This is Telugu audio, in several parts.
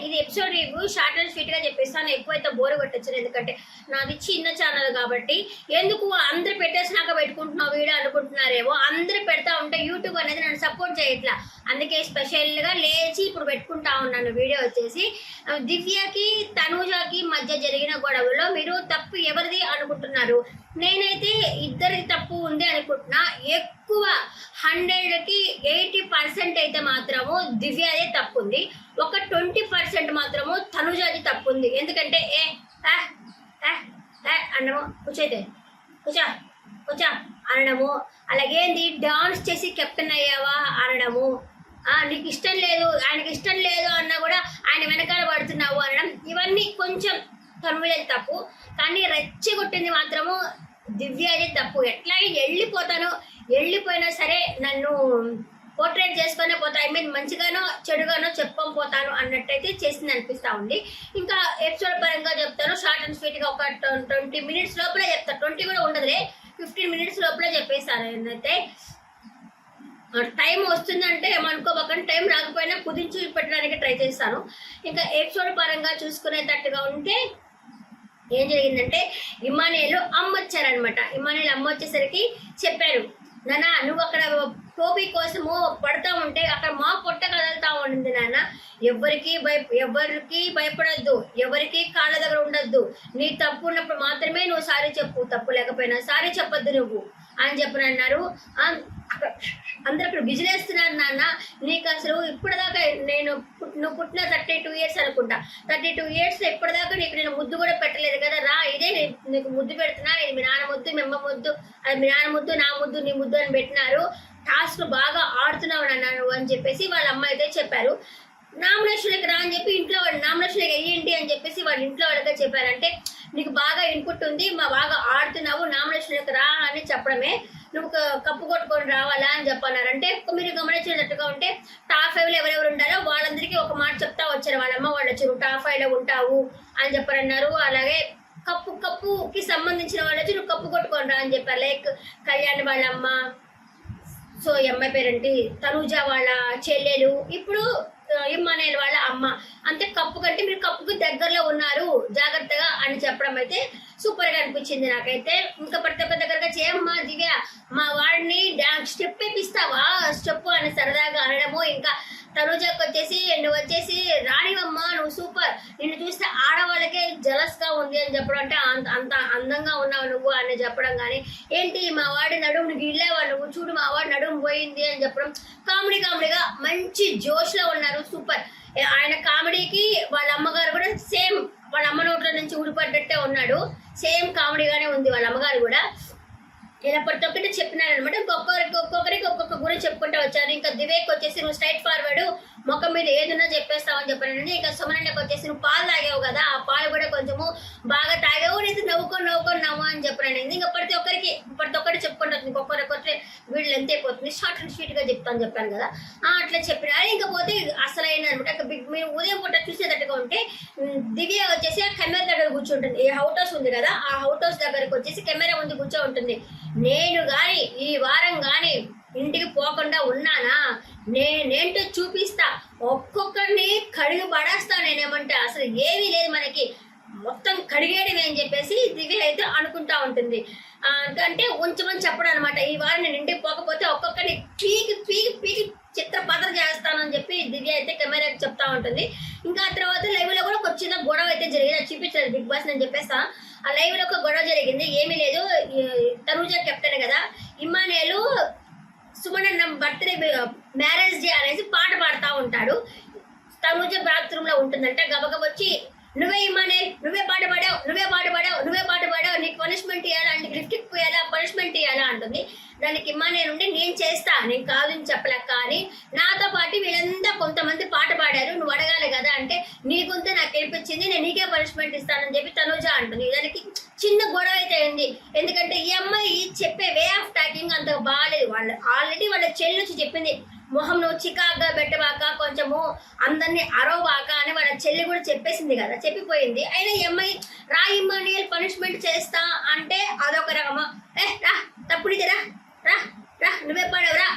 ఇది episode review short and sweet గా చెప్పేస్తాను. ఎక్కువైతే బోర్ కొట్టచ్చు, ఎందుకంటే నాది చిన్న ఛానల్ కాబట్టి. ఎందుకు అందరు పెట్టేసినాక పెట్టుకుంటున్నావు వీడియో అనుకుంటున్నారేమో. అందరు పెడతా ఉంటే యూట్యూబ్ అనేది నన్ను సపోర్ట్ చేయట్లా. అందుకే స్పెషల్ గా లేచి ఇప్పుడు పెట్టుకుంటా ఉన్నాను వీడియో వచ్చేసి. దివ్యకి తనూజకి మధ్య జరిగిన గొడవలో మీరు తప్పు ఎవరిది అనుకుంటున్నారు? నేనైతే ఇద్దరికి తప్పు ఉంది అనుకుంటున్నా. ఎక్కువ 100కి 80% అయితే మాత్రము దివ్యదే తప్పు ఉంది. ఒక 20% మాత్రము తనుజాది తప్పు ఉంది. ఎందుకంటే అనడము, కూర్చో అనడము, అలాగేంది డాన్స్ చేసి కెప్టెన్ అయ్యావా అనడము, నీకు ఇష్టం లేదు, ఆయనకి ఇష్టం లేదు అన్నా కూడా ఆయన వెనకాల పడుతున్నావు అనడం, ఇవన్నీ కొంచెం తనుజాది తప్పు. కానీ రెచ్చగొట్టింది మాత్రము దివ్యది తప్పు. ఎట్లాగే వెళ్ళిపోయినా సరే నన్ను పోర్ట్రేట్ చేసుకునే పోతా, ఐ మీన్ మంచిగానో చెడుగానో చెప్పం పోతాను అన్నట్టయితే చేసింది అనిపిస్తూ ఉంది. ఇంకా ఎపిసోడ్ పరంగా చెప్తాను, షార్ట్ అండ్ స్వీట్గా ఒక 20 minutes లోపలే చెప్తాను. 20 కూడా ఉండదులే, 15 minutes లోపలే చెప్పేస్తాను. ఏంటంటే టైం వస్తుందంటే ఏమనుకోబోకండి, టైం రాకపోయినా కుదించి పెట్టడానికి ట్రై చేస్తాను. ఇంకా ఎపిసోడ్ పరంగా చూసుకునేటట్టుగా ఉంటే ఏం జరిగిందంటే, ఇమానియల్ అమ్మ వచ్చారనమాట. ఇమానియల్ అమ్మ వచ్చేసరికి చెప్పారు, నాన్న నువ్వు అక్కడ టోపీ కోసము పడతా ఉంటే అక్కడ మా పొట్ట కదులుతా ఉండింది నాన్న, ఎవరికి భయపడద్దు, ఎవరికి కాళ్ళ దగ్గర ఉండద్దు, నీ తప్పు ఉన్నప్పుడు మాత్రమే నువ్వు సారీ చెప్పు, తప్పు లేకపోయినా సారీ చెప్పొద్దు నువ్వు అని చెప్పని అన్నారు. అందరు అక్కడ విజిలేస్తున్నారు, నాన్న నీకు అసలు ఇప్పటిదాకా నువ్వు పుట్టిన 32 years అనుకుంటా, 32 years ఇప్పటిదాకా నీకు నేను ముద్దు కూడా పెట్టలేదు కదా, రా ఇదే నీకు ముద్దు పెడుతున్నా, ఇది మీ నాన్న ముద్దు, మీ అమ్మ ముద్దు, అది మీ నాన్న ముద్దు, నా ముద్దు, నీ ముద్దు అని పెట్టినారు, టాస్క్ బాగా ఆడుతున్నావు అన్నారు అని చెప్పేసి వాళ్ళ అమ్మ అయితే చెప్పారు. నామినేషన్లకు రా అని చెప్పి ఇంట్లో వాళ్ళు నామినేషన్లకు వెయ్యండి అని చెప్పేసి వాళ్ళ ఇంట్లో వాళ్ళకే చెప్పారంటే, నీకు బాగా ఇన్పుట్ ఉంది, బాగా ఆడుతున్నావు, నామినేషన్లకు రా అని చెప్పడమే, నువ్వు కప్పు కొట్టుకొని రావాలా అని చెప్పన్నారు. అంటే మీరు గమనించినట్టుగా ఉంటే టాప్ 5లో ఎవరెవరు ఉండాలో వాళ్ళందరికీ ఒక మాట చెప్తా వచ్చారు. వాళ్ళమ్మ వాళ్ళు వచ్చారు, టాప్ 5లో ఉంటావు అని చెప్పారన్నారు. అలాగే కప్పుకి సంబంధించిన వాళ్ళు వచ్చి నువ్వు కప్పు కొట్టుకొని రా అని చెప్పారు. లైక్ కళ్యాణ్ వాళ్ళ అమ్మ, సో ఈ అమ్మాయి పేరేంటి తనూజ వాళ్ళ చెల్లెలు, ఇప్పుడు ఇమ్మానేల్ వాళ్ళ అమ్మ. అంతే కప్పు కంటే మీరు కప్పుకి దగ్గరలో ఉన్నారు జాగ్రత్తగా అని చెప్పడం అయితే సూపర్ గా అనిపించింది నాకైతే. ఇంకా ప్రతి ఒక్క దగ్గరగా చేయమ్మా దివ్య, మా వాడిని డాన్స్ స్టెప్ వేపిస్తావా స్టెప్ అని సరదాగా అనడము. ఇంకా తనూజకి వచ్చేసి నువ్వు వచ్చేసి రాణివమ్మా, నువ్వు సూపర్, నిన్ను చూస్తే ఆడవాళ్ళకే జలస్ గా ఉంది అని చెప్పడం, అంటే అంత అందంగా ఉన్నావు నువ్వు అని చెప్పడం. కానీ ఏంటి మా వాడి నడుము నువ్వు ఇళ్ళేవా, నువ్వు చూడు మా వాడి నడుము పోయింది అని చెప్పడం. కామెడీగా మంచి జోష్ లో ఉన్నారు, సూపర్. ఆయన కామెడీకి వాళ్ళ అమ్మగారు కూడా సేమ్ వాళ్ళ అమ్మ నోట్ల నుంచి ఊడిపడ్డట్టే ఉన్నాడు, సేమ్ కామెడీగానే ఉంది వాళ్ళ అమ్మగారు కూడా. ఇలా ప్రతి ఒక్కటి చెప్పినారనమాట. ఒక్కొక్కరికి ఒక్కొక్క గురించి చెప్పుకుంటూ వచ్చారు. ఇంకా దివేక్ వచ్చేసి నువ్వు స్ట్రైట్ ఫార్వర్డ్ మొక్క మీద ఏదన్నా చెప్పేస్తావని చెప్పానండి. ఇంకా సుమనన్నకి వచ్చేసి నువ్వు పాలు తాగావు కదా, ఆ పాలు కూడా కొంచెము బాగా తాగావు, నేను నవ్వు అని చెప్పానండి. ఇంకా ప్రతి ఒక్కటి చెప్పుకుంటుంది. ఇంకొకరి వీళ్ళు ఎంత అయిపోతుంది, షార్ట్ అండ్ స్వీట్ గా చెప్తాను చెప్పాను కదా, అట్లా చెప్పినారు. ఇంకపోతే అసలైన అనమాట మీరు ఉదయం పూట చూసేటట్టుగా ఉంటే దివ్య వచ్చేసి ఆ కెమెరా దగ్గర కూర్చుంటుంది. ఈ హౌట్ హౌస్ ఉంది కదా, ఆ హౌట్ హౌస్ దగ్గరకు వచ్చేసి కెమెరా ముందు కూర్చో ఉంటుంది. నేను గాని ఈ వారం గాని ఇంటికి పోకుండా ఉన్నానా, నేనేంటో చూపిస్తా, ఒక్కొక్కరిని కడిగి పడేస్తా, నేనేమంటే అసలు ఏమీ లేదు మనకి, మొత్తం కడిగేయడం అని చెప్పేసి దివ్య అయితే అనుకుంటా ఉంటుంది. అంటే ఉంచమని చెప్పడం అనమాట. ఈ వారం నేను ఇంటికి పోకపోతే ఒక్కొక్కరిని పీకి చిత్రపాత్ర చేస్తానని చెప్పి దివ్య అయితే కెమెరాకి చెప్తా ఉంటుంది. ఇంకా ఆ తర్వాత లైవ్ లో కూడా ఒక చిన్న గొడవ అయితే జరిగింది, చూపించారు బిగ్ బాస్ నేను చెప్పేస్తా. ఆ లైవ్ లో ఒక గొడవ జరిగింది, ఏమీ లేదు. తనూజ కెప్టెన్ కదా, ఇమ్మానేలు సుమనన్న బర్త్డే మ్యారేజ్ డే అనేసి పాట పాడుతూ ఉంటాడు. తనూజ బాత్రూమ్ లో ఉంటుందంటే గబగబొచ్చి నువ్వే ఇమ్మానేల్, నువ్వే పాట పాడావు, నీకు పనిష్మెంట్ ఇవ్వాలా, నీకు లిఫ్ట్ పోయాలా, పనిష్మెంట్ ఇవ్వాలా అంటుంది. దానికి ఇమ్మానేల్ ఉండి నేను చేస్తా, నేను కాదు అని చెప్పలేక, కానీ నాతో పాటు వీళ్ళంతా కొంతమంది పాట పాడారు, నువ్వు అడగాలి కదా అంటే నీ గొంతు నాకు గెలిపించింది, నేను నీకే పనిష్మెంట్ ఇస్తానని చెప్పి తనూజ అంటుంది. దానికి చిన్న గొడవ అయితే ఉంది. ఎందుకంటే ఈ అమ్మాయి చెప్పే వే ఆఫ్ టాకింగ్ అంత బాగాలేదు. వాళ్ళు ఆల్రెడీ వాళ్ళ చెల్లి వచ్చి చెప్పింది, మొహం నువ్వు చికాగ్గా పెట్టబాక, కొంచెము అందరినీ అరవబాక అని వాళ్ళ చెల్లి కూడా చెప్పేసింది కదా, చెప్పిపోయింది. అయినా ఈ అమ్మాయి రా ఇమ్మానియల్ పనిష్మెంట్ చేస్తా అంటే అదొక రకమా, రా తప్పుడికి రా నువ్వే పడవరా,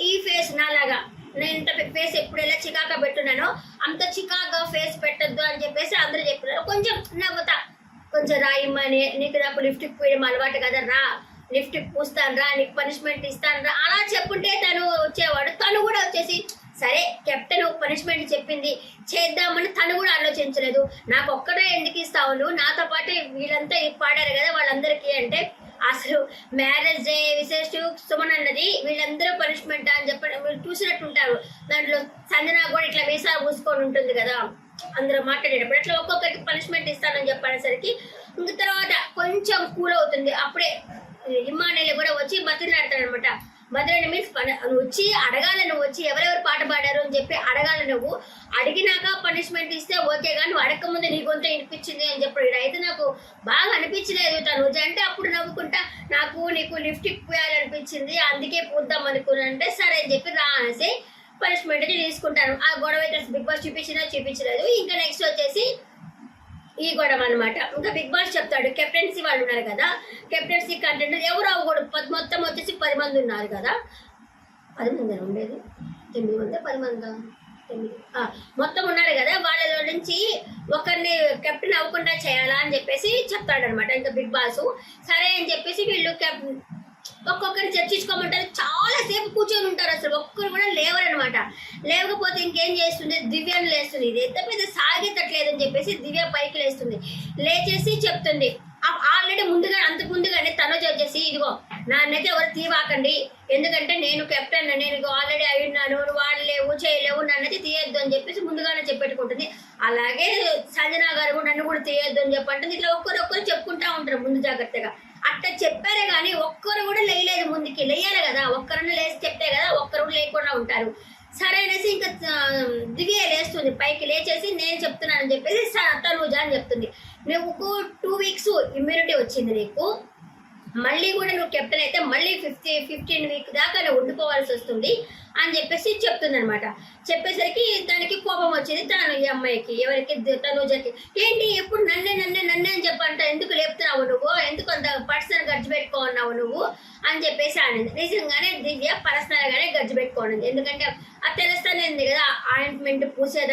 ఈ ఫేస్ నాలాగా నేను ఇంత ఫేస్ ఎప్పుడు ఎలా చికాగా పెట్టున్నానో అంత చికాగా ఫేస్ పెట్టద్దు అని చెప్పేసి అందరూ చెప్తున్నారు. కొంచెం నవ్వుతా, కొంచెం రాయిమ్మని, నీకు నాకు లిఫ్ట్కి పోయడం అలవాటు కదా, రా లిఫ్ట్కి పూస్తాను రా, నీకు పనిష్మెంట్ ఇస్తాను రా అలా చెప్పుంటే తను వచ్చేవాడు. తను కూడా వచ్చేసి సరే కెప్టెన్ పనిష్మెంట్ చెప్పింది చేద్దామని తను కూడా ఆలోచించలేదు. నాకు ఒక్కడే ఎందుకు ఇస్తావు నువ్వు, నాతో పాటు వీళ్ళంతా పాడారు కదా వాళ్ళందరికీ అంటే అసలు మ్యారేజ్ డే విశేష్ సుమన్ అన్నది వీళ్ళందరూ పనిష్మెంట్ అని చెప్పి మీరు చూసినట్టుంటారు. దాంట్లో సంజన కూడా ఇట్లా మీసా పూసుకొని ఉంటుంది కదా అందరూ మాట్లాడేటప్పుడు, అట్లా ఒక్కొక్కరికి పనిష్మెంట్ ఇస్తానని చెప్పనేసరికి ఇంక తర్వాత కొంచెం కూల్ అవుతుంది. అప్పుడే ఇమ్మానేలు కూడా వచ్చి బతిలాడతాడు అనమాట. బతిలాడి మీన్స్ నువ్వు వచ్చి అడగాలి, నువ్వు వచ్చి ఎవరెవరు పాట పాడారు అని చెప్పి అడగాలి. నువ్వు అడిగినాక పనిష్మెంట్ ఇస్తే ఓకే, కానీ నువ్వు అడగక ముందు నీ గొంత వినిపించింది అని చెప్పాడు. అయితే నాకు బాగా అనిపించలేదు తను అంటే అప్పుడు నవ్వుకుంటా నాకు నీకు లిఫ్ట్ ఇప్పియాలనిపించింది అందుకే పూద్దాం అనుకున్నానంటే సరే అని చెప్పి రా అనేసి పనిష్మెంట్ తీసుకుంటాను. ఆ గొడవ అయితే బిగ్ బాస్ చూపించలేదు. ఇంకా నెక్స్ట్ వచ్చేసి ఈ గొడవ అనమాట. ఇంకా బిగ్ బాస్ చెప్తాడు కెప్టెన్సీ వాళ్ళు ఉన్నారు కదా, కెప్టెన్సీ కంటెంట్ ఎవరు అవ్వకూడదు, మొత్తం వచ్చేసి 10 మంది ఉన్నారు కదా, 10 మంది ఉండేది 9 మంది 10 మంది మొత్తం ఉన్నారు కదా, వాళ్ళలో నుంచి ఒకరిని కెప్టెన్ అవ్వకుండా చేయాలా అని చెప్పేసి చెప్తాడనమాట. ఇంకా బిగ్ బాస్ సరే అని చెప్పేసి వీళ్ళు ఒక్కొక్కరిని చర్చించుకోమంటారు. చాలా సేపు కూర్చొని ఉంటారు, అసలు ఒక్కరు కూడా లేవరనమాట. లేవకపోతే ఇంకేం చేస్తుంది, దివ్యను లేస్తుంది. ఇది ఎంత పెద్ద సాగేతట్లేదని చెప్పేసి దివ్య పైకి లేస్తుంది. లేచేసి చెప్తుంది ఆల్రెడీ అంతకు ముందుగానే తనుజ వచ్చేసి ఇదిగో నాన్నైతే ఎవరు తీవాకండి, ఎందుకంటే నేను కెప్టెన్, నేను ఆల్రెడీ అయినాను, వాళ్ళు లేవు చేయలేవు, నన్నైతే తీయొద్దు అని చెప్పేసి ముందుగానే చెప్పెట్టుకుంటుంది. అలాగే సంజన గారు నన్ను కూడా తీయొద్దు అని చెప్పంటుంది. ఇట్లా ఒక్కరొక్కరు చెప్పుకుంటా ఉంటారు ముందు జాగ్రత్తగా. అట్లా చెప్పారే కానీ ఒక్కరు కూడా లేయలేదు, ముందుకి లేయాలి కదా, ఒక్కరిని లేచి చెప్తే కదా ఒక్కరు లేకుండా ఉంటారు. సరే అనేసి ఇంకా దివ్య లేస్తుంది, పైకి లేచేసి నేను చెప్తున్నానని చెప్పేసి తనుజ అని చెప్తుంది. నువ్వు 2 వీక్స్ ఇమ్యూనిటీ వచ్చింది నీకు, మళ్ళీ కూడా నువ్వు కెప్టెన్ అయితే మళ్ళీ 15 వీక్ దాకా నువ్వు ఉండిపోవాల్సి వస్తుంది అని చెప్పేసి చెప్తుంది అనమాట. చెప్పేసరికి దానికి కోపం వచ్చింది తను ఈ అమ్మాయికి, ఎవరికి తనుజకి. ఏంటి ఎప్పుడు నన్నే అని చెప్పంట, ఎందుకు లేపుతున్నావు నువ్వు, ఎందుకు అంత పర్సనల్ గర్జు పెట్టుకోన్నావు నువ్వు అని చెప్పేసి అనింది. నిజంగానే దివ్య పర్సనల్ గానే గర్జు పెట్టుకోనుంది. ఎందుకంటే అది తెలుస్తానే ఉంది కదా, ఆయింట్మెంట్ పూసే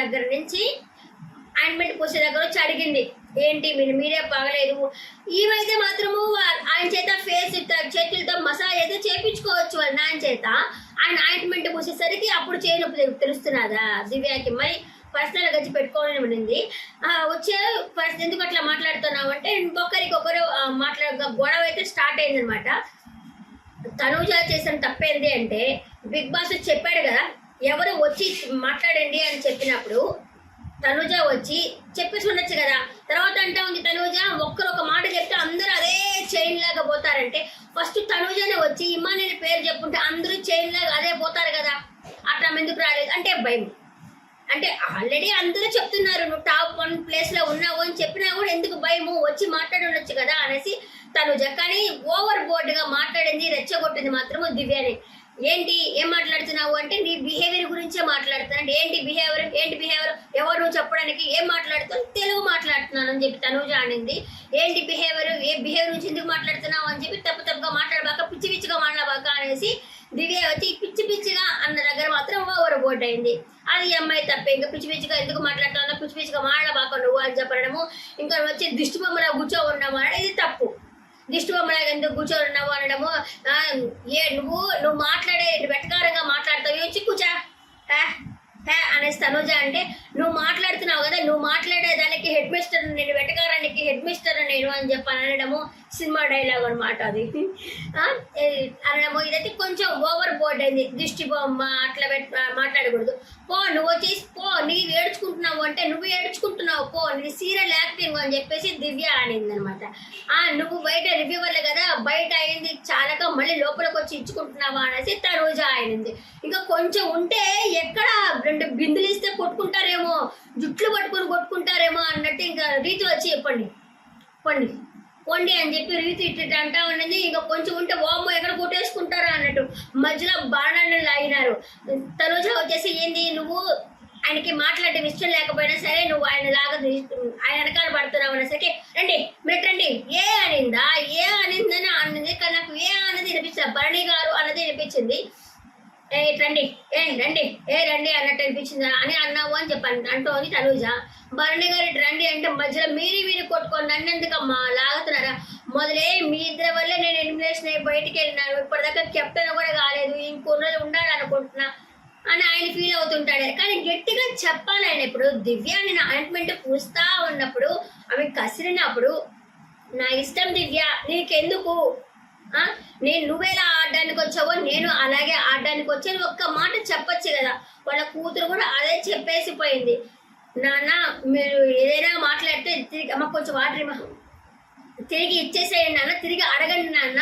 దగ్గర వచ్చి అడిగింది ఏంటి మీరే బాగలేదు. ఈమైతే మాత్రము ఆయన చేత ఫేస్ చేతులతో మసాజ్ అయితే చేపించుకోవచ్చు వాళ్ళ నాయన చేత. ఆయన ఆయింట్మెంట్ పూసేసరికి అప్పుడు చేయనొప్పి తెలుస్తున్నదా దివ్యకి. మరి పర్సనల్ గచ్చి పెట్టుకోవాలని ఉండింది. వచ్చే ఎందుకు అట్లా మాట్లాడుతున్నావు అంటే ఇంకొకరికొకరు గొడవ అయితే స్టార్ట్ అయింది అనమాట. తనుజ చేసిన తప్పేంది అంటే బిగ్ బాస్ చెప్పాడు కదా ఎవరు వచ్చి మాట్లాడండి అని చెప్పినప్పుడు తనుజ వచ్చి చెప్పేసి ఉండొచ్చు కదా. తర్వాత అంటా ఉంది తనుజ ఒక్కరు ఒక మాట చెప్తే అందరూ అదే చైన్ లాగా పోతారంటే ఫస్ట్ తనుజనే వచ్చి ఇమ్మానేని పేరు చెప్పుంటే అందరూ చైన్ లాగా అదే పోతారు కదా, అట్లా ఎందుకు రాలేదు అంటే భయం. అంటే ఆల్రెడీ అందరూ చెప్తున్నారు నువ్వు టాప్ 1 ప్లేస్లో ఉన్నావు అని చెప్పినా కూడా ఎందుకు భయము, వచ్చి మాట్లాడి ఉండొచ్చు కదా అనేసి తనుజ. కానీ ఓవర్ బోర్డ్గా మాట్లాడింది, రెచ్చగొట్టింది మాత్రము దివ్యని. ఏంటి ఏం మాట్లాడుతున్నావు అంటే నీ బిహేవియర్ గురించే మాట్లాడుతున్నాను. ఏంటి బిహేవియర్ ఎవరు నువ్వు చెప్పడానికి, ఏం మాట్లాడుతున్నావు, తెలుగు మాట్లాడుతున్నాను అని చెప్పి తనుజ అనింది. ఏంటి బిహేవియర్, ఏ బిహేవియర్ నుంచి ఎందుకు మాట్లాడుతున్నావు అని చెప్పి తప్పుగా మాట్లాడబాక, పిచ్చిగా మాట్లాడబాక అనేసి దివ్య వచ్చి పిచ్చిగా అన్న దగ్గర మాత్రం ఓవర్ బోర్డ్ అయింది. అది అమ్మాయి తప్పే. ఇంకా పిచ్చిగా ఎందుకు మాట్లాడుతున్నావు, పిచ్చిగా మాట్లాడబాక నువ్వు అని చెప్పడము. ఇంకా వచ్చి దిష్టి బొమ్మలా కూర్చో ఉన్నాము అంటే ఇది తప్పు. దిష్టి బొమ్మలాగా ఎందుకు కూర్చొని ఉన్నావు అనడము. నువ్వు మాట్లాడే వెటకారంగా మాట్లాడతావు, వచ్చి కూర్చా అనేసి తనుజ అంటే నువ్వు మాట్లాడుతున్నావు కదా, నువ్వు మాట్లాడేదానికి హెడ్ మిస్టర్, నేను వెటకారానికి హెడ్ మిస్టర్ నేను అని చెప్పని అనడము సినిమా డైలాగ్ అనమాట అది అనడము. ఇదైతే కొంచెం ఓవర్ బోర్డ్ అయింది. దిష్టి బొమ్మ అట్లా మాట్లాడకూడదు. నువ్వు వచ్చేసి నీవు ఏడ్చుకుంటున్నావు అంటే నువ్వు ఏడ్చుకుంటున్నావు నీ సీరియల్ యాక్టింగ్ అని చెప్పేసి దివ్య అనింది అనమాట. నువ్వు బయట రివ్యూవర్లే కదా, బయట అయింది చాలాగా మళ్ళీ లోపలికి వచ్చి ఇచ్చుకుంటున్నావా అనేసి తనుజ అయింది. ఇంకా కొంచెం ఉంటే ఎక్కడ 2 బిందులు ఇస్తే కొట్టుకుంటారేమో, జుట్లు పట్టుకొని కొట్టుకుంటారేమో అన్నట్టు ఇంకా రీతి వచ్చి పొండి అని చెప్పి రీతి ఇట్లా అంటా ఉన్నది. ఇంకా కొంచెం ఉంటే ఓమో ఎక్కడ కొట్టేసుకుంటారా అన్నట్టు మధ్యలో బాణాన్ని లాగినారు. తనుజ వచ్చేసి ఏంది నువ్వు ఆయనకి మాట్లాడటం ఇష్టం లేకపోయినా సరే నువ్వు ఆయన వెనకాల పడుతున్నావు అనేసరికి రండి ఏ అనిందని అన్నది. కానీ నాకు ఏ అన్నది వినిపించింది, భరణి గారు అన్నది వినిపించింది. ఏ రండి, ఏ రండి, ఏ రండి అన్నట్టు అనిపించిందా అని అన్నావు అని చెప్పాను అంటోంది తనూజ. భరణి గారు ఇటు రండి అంటే మధ్యలో మీరు కొట్టుకొని నన్ను ఎందుకమ్మా లాగుతున్నారా? మొదలే మీ ఇద్దరి వల్లే నేను ఎలిమినేషన్ అయ్యి బయటికి వెళ్ళినాను, ఇప్పటిదాకా కెప్టెన్ కూడా కాలేదు, ఇంకొన్ని రోజులు ఉండాలి అనుకుంటున్నా అని ఆయన ఫీల్ అవుతుంటాడు. కానీ గట్టిగా చెప్పాలి ఆయన. ఇప్పుడు దివ్య నేను ఆయింట్మెంట్ పూస్తా ఉన్నప్పుడు ఆమె కసిరినప్పుడు నా ఇష్టం దివ్య, నీకెందుకు, నేను నువ్వేలా ఆడడానికి వచ్చావో నేను అలాగే ఆడడానికి వచ్చాను ఒక్క మాట చెప్పొచ్చు కదా. వాళ్ళ కూతురు కూడా అదే చెప్పేసిపోయింది, నాన్న మీరు ఏదైనా మాట్లాడితే తిరిగి అమ్మ కొంచెం వాటర్ తిరిగి ఇచ్చేసేయండి నాన్న, తిరిగి అడగండి నాన్న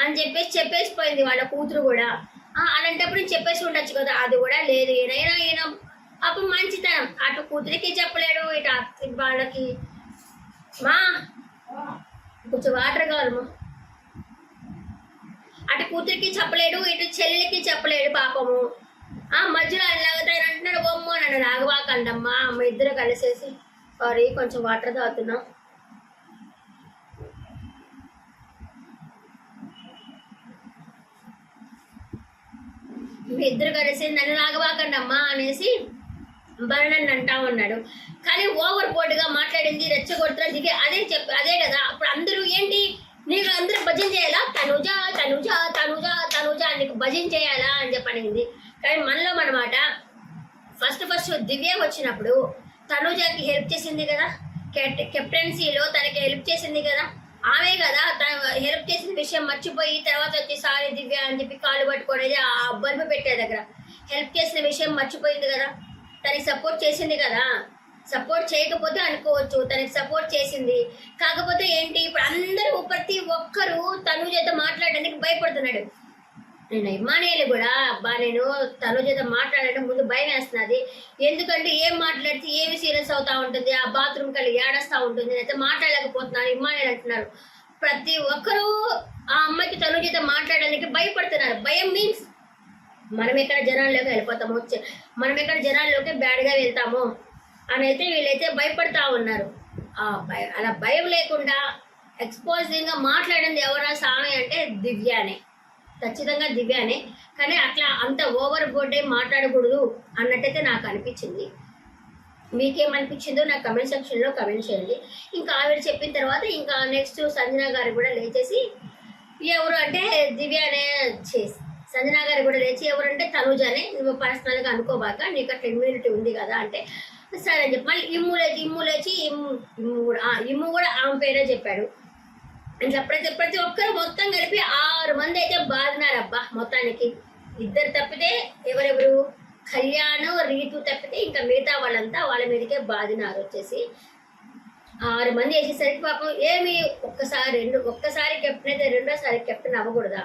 అని చెప్పేసిపోయింది వాళ్ళ కూతురు కూడా. అలాంటప్పుడు నేను చెప్పేసి ఉండొచ్చు కదా, అది కూడా లేదు. ఈయన అప్పుడు మంచితనం, అటు కూతురికి చెప్పలేడు, ఇటు వాళ్ళకి మా కొంచెం వాటర్ కావాలమ్మా, అటు కూతురికి చెప్పలేడు, ఇటు చెల్లెలకి చెప్పలేడు పాపము. మధ్యలో ఆయన లాగుతాయంటున్నాడు. బొమ్మ నన్ను రాగవాకండమ్మా, అమ్మ ఇద్దరు కలిసేసి. సారీ కొంచెం వాటర్ తాగుతున్నా. మీ ఇద్దరు కలిసి నన్ను రాగవాకండమ్మా అనేసి భరణన్ అంటా ఉన్నాడు. కానీ ఓవర్ బోర్డుగా మాట్లాడింది, రెచ్చగొడుతున్నా దిగి అదే కదా. అప్పుడు అందరూ ఏంటి నీకు అందరూ భజన చేయాలా, తనుజ తనుజ తనుజ తనుజ నీకు భజన చేయాలా అని చెప్పనింది. కానీ మనలో మనమాట ఫస్ట్ దివ్య వచ్చినప్పుడు తనుజకి హెల్ప్ చేసింది కదా, కెప్టెన్సీలో తనకి హెల్ప్ చేసింది కదా, ఆమె కదా తను హెల్ప్ చేసిన విషయం మర్చిపోయి తర్వాత వచ్చి సారీ దివ్య అని చెప్పి కాలు పట్టుకునేది ఆ బల్బు పెట్టే దగ్గర హెల్ప్ చేసిన విషయం మర్చిపోయింది కదా, తనకి సపోర్ట్ చేసింది కదా. సపోర్ట్ చేయకపోతే అనుకోవచ్చు, తనకి సపోర్ట్ చేసింది. కాకపోతే ఏంటి ఇప్పుడు అందరూ ప్రతి ఒక్కరూ తనుజతో మాట్లాడడానికి భయపడుతున్నాడు. నేను ఇమానియల్ కూడా నేను తనుజతో మాట్లాడడం ముందు భయం వేస్తున్నది. ఎందుకంటే ఏం మాట్లాడితే ఏమి సీరియస్ అవుతా ఉంటుంది, ఆ బాత్రూమ్ కల్లి ఏడస్తా ఉంటుంది, నేనైతే మాట్లాడలేకపోతున్నాను ఇమానియల్ అంటున్నారు. ప్రతి ఒక్కరూ ఆ అమ్మాయికి తనుజతో మాట్లాడడానికి భయపడుతున్నారు. భయం మీన్స్ మనం ఎక్కడ జనాల్లోకి వెళ్ళిపోతాము, మనం ఎక్కడ జనాల్లోకి బ్యాడ్గా వెళ్తాము అని అయితే వీళ్ళైతే భయపడతా ఉన్నారు. అలా భయం లేకుండా ఎక్స్పోజింగ్గా మాట్లాడింది ఎవరా స్వామి అంటే దివ్యానే, ఖచ్చితంగా దివ్యానే. కానీ అట్లా అంత ఓవర్ బోర్డే మాట్లాడకూడదు అన్నట్టయితే నాకు అనిపించింది. మీకేమనిపించిందో నాకు కమెంట్ సెక్షన్లో కమెంట్ చేయండి. ఇంకా ఆవిడ చెప్పిన తర్వాత ఇంకా నెక్స్ట్ సంజన గారు కూడా లేచేసి ఎవరు అంటే దివ్యానే చేసి సంజన గారు కూడా లేచి ఎవరంటే తనుజానే, నువ్వు పర్సనల్గా అనుకోబాక నీకు అట్లా ఇమ్యూనిటీ ఉంది కదా అంటే సరే అని చెప్పి మళ్ళీ ఇమ్ము లేచి ఇమ్ము కూడా ఆమె పేరే చెప్పాడు. ఇట్లా ప్రతి ఒక్కరు మొత్తం కలిపి 6 మంది అయితే బాధినారబ్బా. మొత్తానికి 2 తప్పితే ఎవరెవరు కళ్యాణ్ రీతు తప్పితే ఇంకా మిగతా వాళ్ళంతా వాళ్ళ మీదకే బాధినారు. వచ్చేసి 6 మంది వేసేసరికి పాపం ఏమి ఒక్కసారి కెప్టెన్ అయితే రెండోసారి కెప్టెన్ అవ్వకూడదా?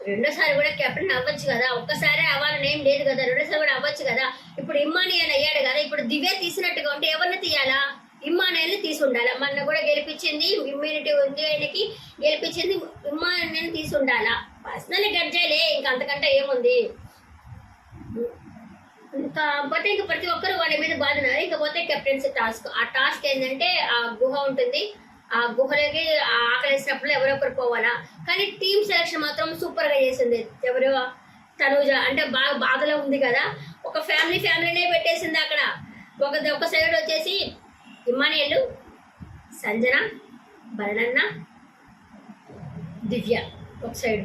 రెండోసారి కూడా కెప్టెన్ అవ్వచ్చు కదా, ఒక్కసారి అవ్వాలని ఏం లేదు కదా, రెండోసారి కూడా అవ్వచ్చు కదా. ఇప్పుడు ఇమ్మానియల్ అయ్యాడు కదా, ఇప్పుడు దివ్య తీసినట్టుగా ఉంటే ఎవరిని తీయాలా? ఇమ్మానియల్ని తీసి ఉండాలా. మన కూడా గెలిపించింది, ఇమ్యూనిటీ ఉంది ఆయనకి, గెలిపించింది ఇమ్మానియల్ని తీసి ఉండాలా. పర్సనల్లీ గడ్జాలే, ఇంకా అంతకంటే ఏముంది. ఇంకా పోతే ఇంకా ప్రతి ఒక్కరు వాళ్ళ మీద బాధన్నారు. ఇంకపోతే కెప్టెన్సీ టాస్క్. ఆ టాస్క్ ఏంటంటే ఆ గుహ ఉంటుంది, ఆ గుహలోకి ఆకలేసినప్పుడు ఎవరొకరు పోవాలా. కానీ టీమ్ సెలక్షన్ మాత్రం సూపర్గా చేసింది. ఎవరు తనూజ అంటే బాగా బాధలో ఉంది కదా, ఒక ఫ్యామిలీనే పెట్టేసింది అక్కడ. ఒక సైడ్ వచ్చేసి ఇమ్మానియల్, సంజన, భరణన్న, దివ్య ఒక సైడ్,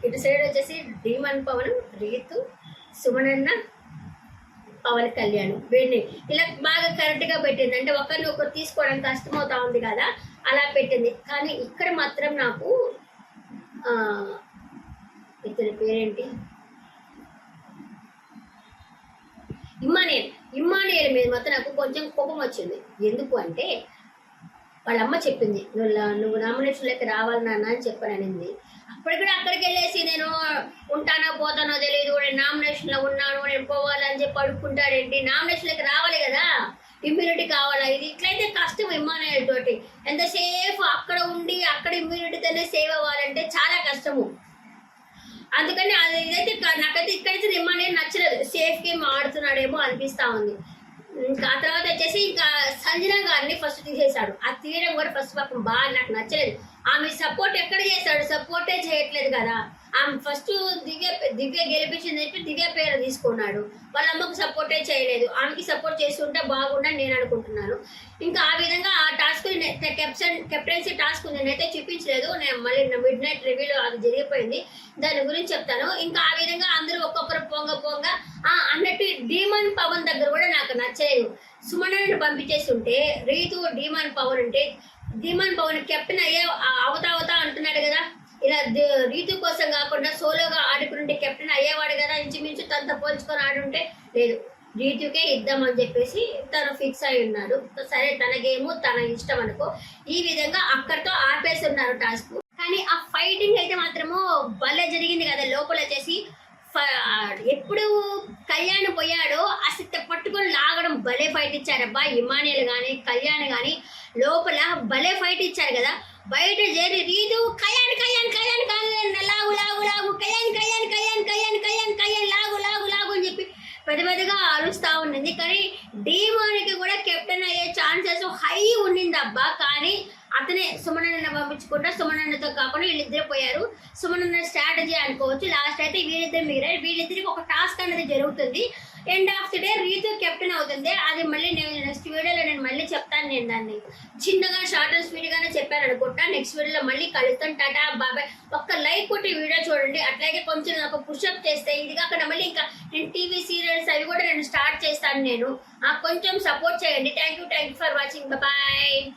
ఇటు సైడ్ వచ్చేసి డీమన్ పవన్, రీతు, సుమనన్న, పవన్ కళ్యాణ్. వీడిని ఇలా బాగా కరెక్ట్గా పెట్టింది. అంటే ఒకరిని ఒకరు తీసుకోవడం కష్టమవుతా ఉంది కదా, అలా పెట్టింది. కానీ ఇక్కడ మాత్రం నాకు ఇతని పేరేంటి ఇమ్మానియల్ మీద మాత్రం నాకు కొంచెం కోపం వచ్చింది. ఎందుకు అంటే వాళ్ళ అమ్మ చెప్పింది నువ్వు నామినేషన్లోకి రావాలి నాన్న అని చెప్పాననింది. అప్పుడు కూడా అక్కడికి వెళ్ళేసి నేను ఉంటానో పోతానో తెలియదు, నేను నామినేషన్లో ఉన్నాను, నేను పోవాలని చెప్పి అడుక్కుంటాడేంటి? నామినేషన్లోకి రావాలి కదా, ఇమ్యూనిటీ కావాలా. ఇది ఇట్లయితే కష్టం ఇమ్మానియల్ తోటి. ఎంతసేపు అక్కడ ఉండి అక్కడ ఇమ్యూనిటీతోనే సేవ్ అవ్వాలంటే చాలా కష్టము. అందుకని అది ఇదైతే నాకైతే ఇక్కడైతే ఇమ్మానియల్ నచ్చలేదు. సేఫ్ గేమ్ ఆడుతున్నాడేమో అనిపిస్తూ ఉంది. ఇంకా ఆ తర్వాత వచ్చేసి ఇంకా సంజన గారిని ఫస్ట్ తీసేశాడు. ఆ తీయడం కూడా ఫస్ట్ పాపం బాగా నాకు నచ్చలేదు. ఆమె సపోర్ట్ ఎక్కడ చేశాడు? సపోర్టే చేయట్లేదు కదా. ఆమె ఫస్ట్ దివ్య దివ్య గెలిపించింది చెప్పి దివ్య పేరు తీసుకున్నాడు. వాళ్ళ అమ్మకు సపోర్టే చేయలేదు. ఆమెకి సపోర్ట్ చేస్తుంటే బాగుండని నేను అనుకుంటున్నాను. ఇంకా ఆ విధంగా ఆ టాస్క్ కెప్టెన్సీ టాస్క్ నేనైతే చూపించలేదు. నేను మళ్ళీ మిడ్ నైట్ రివ్యూలో అది జరిగిపోయింది, దాని గురించి చెప్తాను. ఇంకా ఆ విధంగా అందరూ ఒక్కొక్కరు పొంగ అన్నట్టు డీమన్ పవన్ దగ్గర కూడా నాకు నచ్చలేదు. సుమనని పంపించేస్తుంటే రీతు డీమన్ పవన్ అంటే డీమన్ పవన్ కెప్టెన్ అయ్యే అవుతా అంటున్నాడు కదా. ఇలా రీతు కోసం కాకుండా సోలోగా ఆడుకుంటే కెప్టెన్ అయ్యేవాడు కదా, ఇంచుమించు తనతో పోల్చుకొని ఆడుంటే లేదు, రీతుకే ఇద్దామని చెప్పేసి తను ఫిక్స్ అయి ఉన్నాడు. సరే తన గేమ్ తన ఇష్టం అనుకో. ఈ విధంగా అక్కడితో ఆపేసి ఉన్నారు టాస్క్. కానీ ఆ ఫైటింగ్ అయితే మాత్రము భలే జరిగింది కదా. లోపల వచ్చేసి ఎప్పుడు కళ్యాణ్ పోయాడో అసలు పట్టుకొని లాగడం భలే ఫైట్ ఇచ్చారబ్బా. ఇమానియల్ కానీ కళ్యాణ్ కానీ లోపల భలే ఫైట్ ఇచ్చారు కదా. బయట చేరి రీతు కళ్యాణ్ కళ్యాణ్ కళ్యాణ్ కళ్యాణ్ లాగు లాగు లాగు కళ్యాణ్ కళ్యాణ్ కళ్యాణ్ కళ్యాణ్ కళ్యాణ్ కళ్యాణ్ లాగు లాగు లాగు అని చెప్పి పెద్దగా అరుస్తూ ఉండింది. కానీ డీమోనికి కూడా కెప్టెన్ అయ్యే ఛాన్సెస్ హై ఉండింది అబ్బా. కానీ అతనే సుమనన్న పంపించుకుంటా, సుమనన్నతో కాకుండా వీళ్ళిద్దరే పోయారు. సుమనన్న స్ట్రాటజీ అనుకోవచ్చు. లాస్ట్ అయితే వీళ్ళిద్దరు మిగిలారు. వీళ్ళిద్దరికి ఒక టాస్క్ అనేది జరుగుతుంది. End of the day Rithu captain అవుతుంది. అది మళ్ళీ నేను నెక్స్ట్ వీడియోలో నేను మళ్ళీ చెప్తాను. నేను దాన్ని చిన్నగా షార్ట్ అండ్ స్వీట్గానే చెప్పాను అనుకుంటా. నెక్స్ట్ వీడియోలో మళ్ళీ కలుస్తాను. టాటా బాబాయ్. ఒక్క లైక్ కొట్టి వీడియో చూడండి. అట్లాగే కొంచెం నాకు పుషప్ చేస్తే ఇది కాకుండా మళ్ళీ ఇంకా నేను టీవీ సీరియల్స్ అవి కూడా నేను స్టార్ట్ చేస్తాను. నేను కొంచెం సపోర్ట్ చేయండి. Thank you for watching. Bye.